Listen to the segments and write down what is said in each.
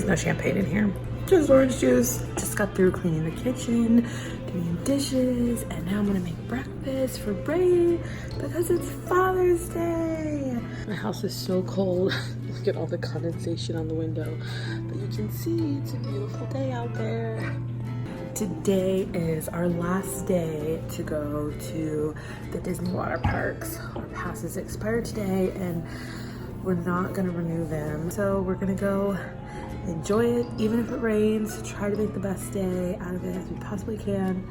no champagne in here. Just orange juice. Just got through cleaning the kitchen, doing dishes, and now I'm gonna make breakfast for Bray because it's Father's Day. My house is so cold. Look at all the condensation on the window. But you can see it's a beautiful day out there. Today is our last day to go to the Disney water parks. Our passes expire today and we're not gonna renew them. So we're gonna go enjoy it, even if it rains, try to make the best day out of it as we possibly can.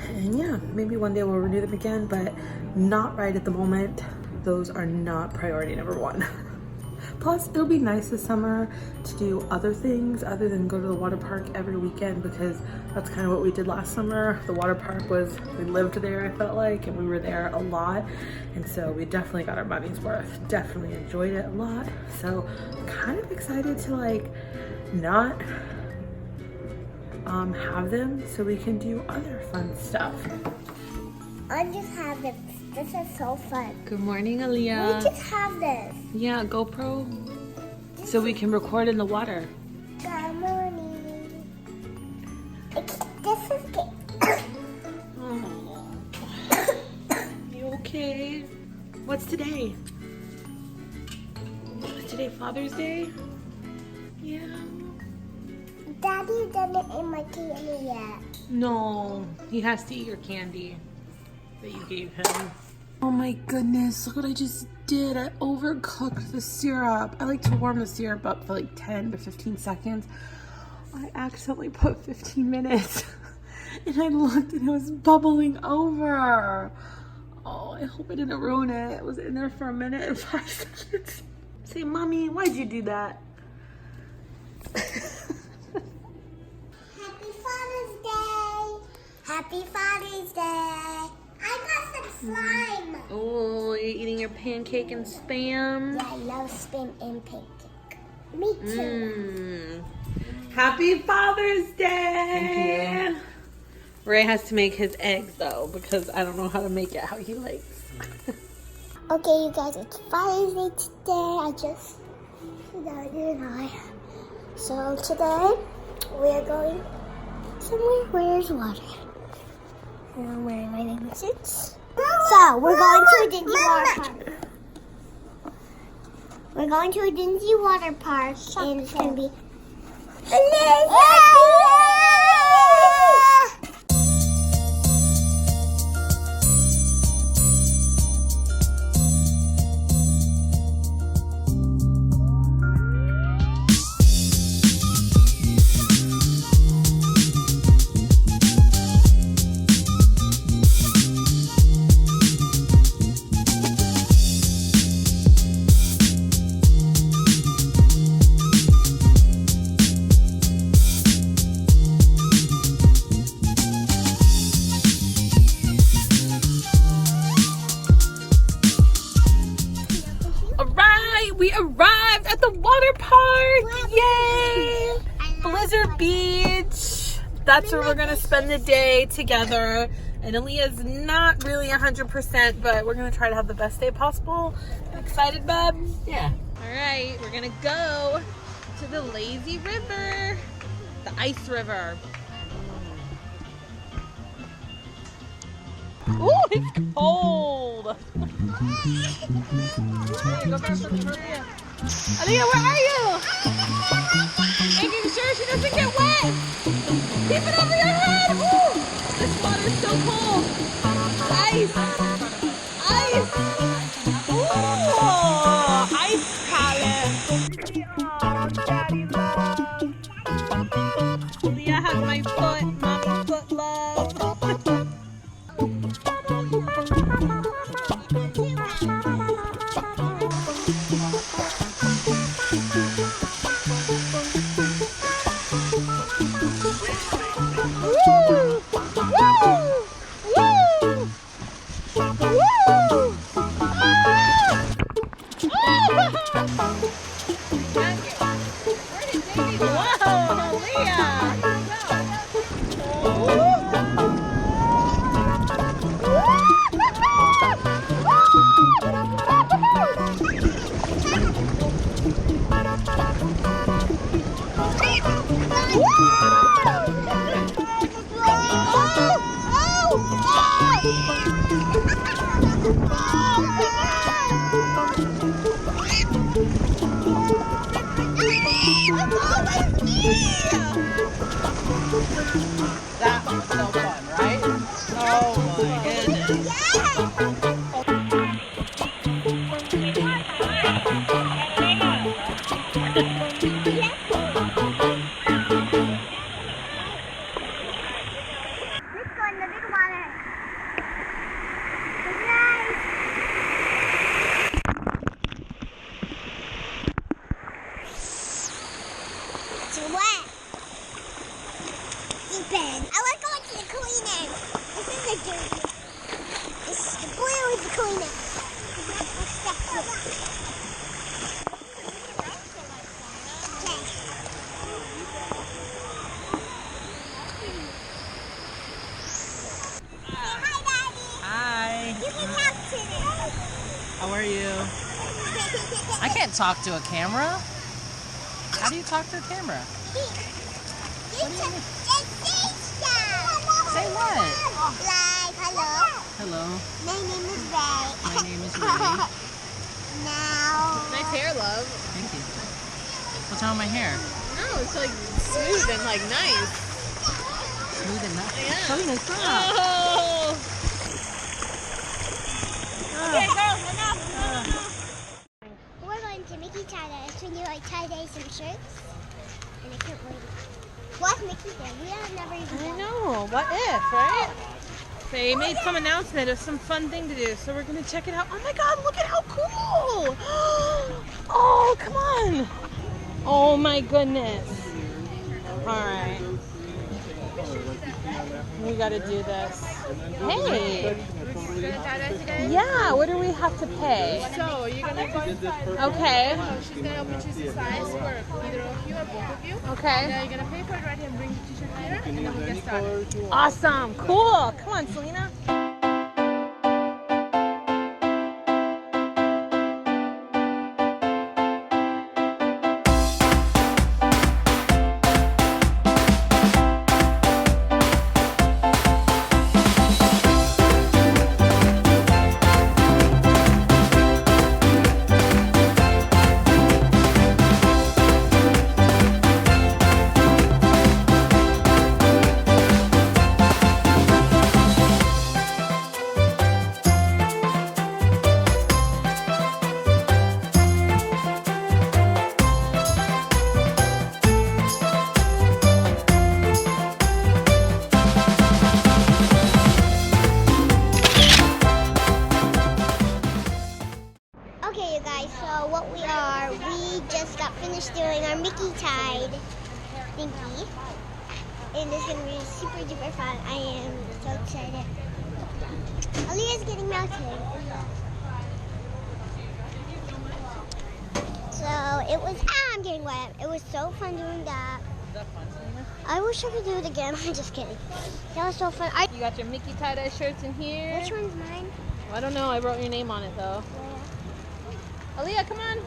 And yeah, maybe one day we'll renew them again, but not right at the moment. Those are not priority number one. Plus, it'll be nice this summer to do other things other than go to the water park every weekend, because that's kind of what we did last summer. The water park was, we lived there, I felt like, and we were there a lot. And so we definitely got our money's worth. Definitely enjoyed it a lot. So kind of excited to like not have them so we can do other fun stuff. I just have this. This is so fun. Good morning, Aaliyah. We just have this. Yeah, GoPro. So we can record in the water. Good morning. This is good. Oh. You okay? What's today? Is today Father's Day? Yeah. Daddy didn't eat my candy yet. No, he has to eat your candy that you gave him. Oh my goodness, look what I just did. I overcooked the syrup. I like to warm the syrup up for like 10 to 15 seconds. I accidentally put 15 minutes and I looked and it was bubbling over. Oh, I hope I didn't ruin it. It was in there for a minute and 5 seconds. Say, Mommy, why'd you do that? Happy Father's Day. Happy Father's Day. I got some slime. Oh, you're eating your pancake and Spam? Yeah, I love spam and pancake. Me too. Happy Father's Day! Thank you. Ray has to make his eggs though, because I don't know how to make it how he likes. Okay, you guys, it's Father's Day today. I just So today we're going somewhere where there's water. And I'm wearing my bathing suits. So we're going to a Dingy water park. We're going to a Dingy water park, and it's gonna be We arrived at the water park! Yay! Blizzard Beach. That's where we're gonna spend the day together. And Aaliyah's not really 100%, but we're gonna try to have the best day possible. Excited, bub? Yeah. Alright, we're gonna go to the lazy river. The ice river. Ooh, it's cold! Aaliyah, where are you? Making sure she doesn't get wet! Keep it over your head! Ooh, this water's so cold! Ice! Ice! Ooh, ice palace! Aaliyah has my foot, mama foot love. That was so fun, right? Oh my goodness. Let's go in the big water. It's nice. It's wet. Deep end. I want to go into the cleanest. This is the dirty. The blue is the cleanest. How are you? I can't talk to a camera. How do you talk to a camera? What do you mean? Say what? Like, hello. Hello. My name is Ray. My name is Ray. Now. Nice hair, love. Thank you. What's wrong with my hair? No, it's like smooth and like nice. Smooth and nice. Yeah. Selena, stop. Oh. Okay, girls, enough. We're going to Mickey tie-dye. So we like tie-dye some shirts. And I can't wait. What's Mickey Day? We have never even I done. know. What if, right? They made some announcement of some fun thing to do, so we're gonna check it out. Oh my God! Look at how cool! Oh, come on! Oh my goodness! All right, we gotta do this. Hey! Yeah. What do we have to pay? So you're gonna go. Okay. She's gonna help you choose the size for either of you or both of you. Okay. Now you're gonna pay for it right here and bring the t-shirt here, and then we'll get started. Awesome. Cool. Come on, Selena. Okay, you guys, so what we just got finished doing our Mickey tied thingy. And it's going to be super duper fun. I am so excited. Aaliyah's getting melted. So it was, I'm getting wet. It was so fun doing that. Is that fun, Selena? I wish I could do it again. I'm just kidding. That was so fun. You got your Mickey tie-dye shirts in here. Which one's mine? I don't know. I wrote your name on it though. Aaliyah, come on.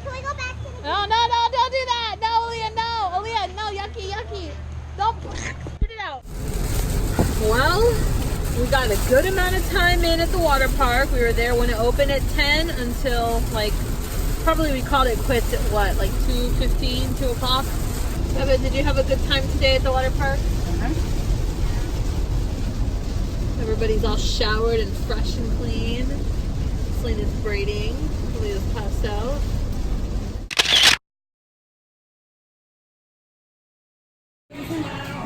Can we go back to the... No, don't do that. No, Aaliyah, no. Aaliyah, no, yucky. Don't spit it out. Well, we got a good amount of time in at the water park. We were there when it opened at 10 until like, probably we called it quits at what, like 2:15, 2 o'clock? Evan, did you have a good time today at the water park? Everybody's all showered and fresh and clean. Selena's braiding. Aaliyah's passed out.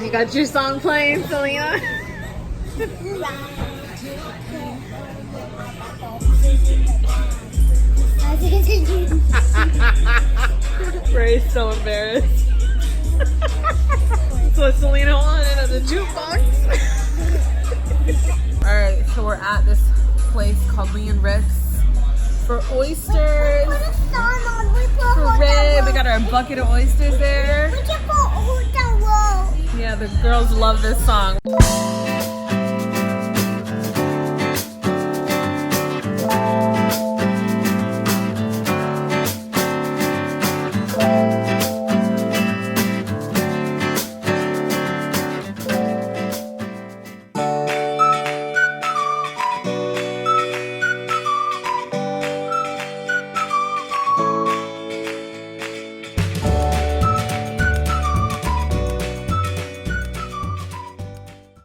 You got your song playing, Selena? Ray's so embarrassed. That's what Selena wanted at the jukebox. Alright, so we're at this place called Lee and Rick's for oysters. Hooray! We got our bucket of oysters there. Yeah, the girls love this song.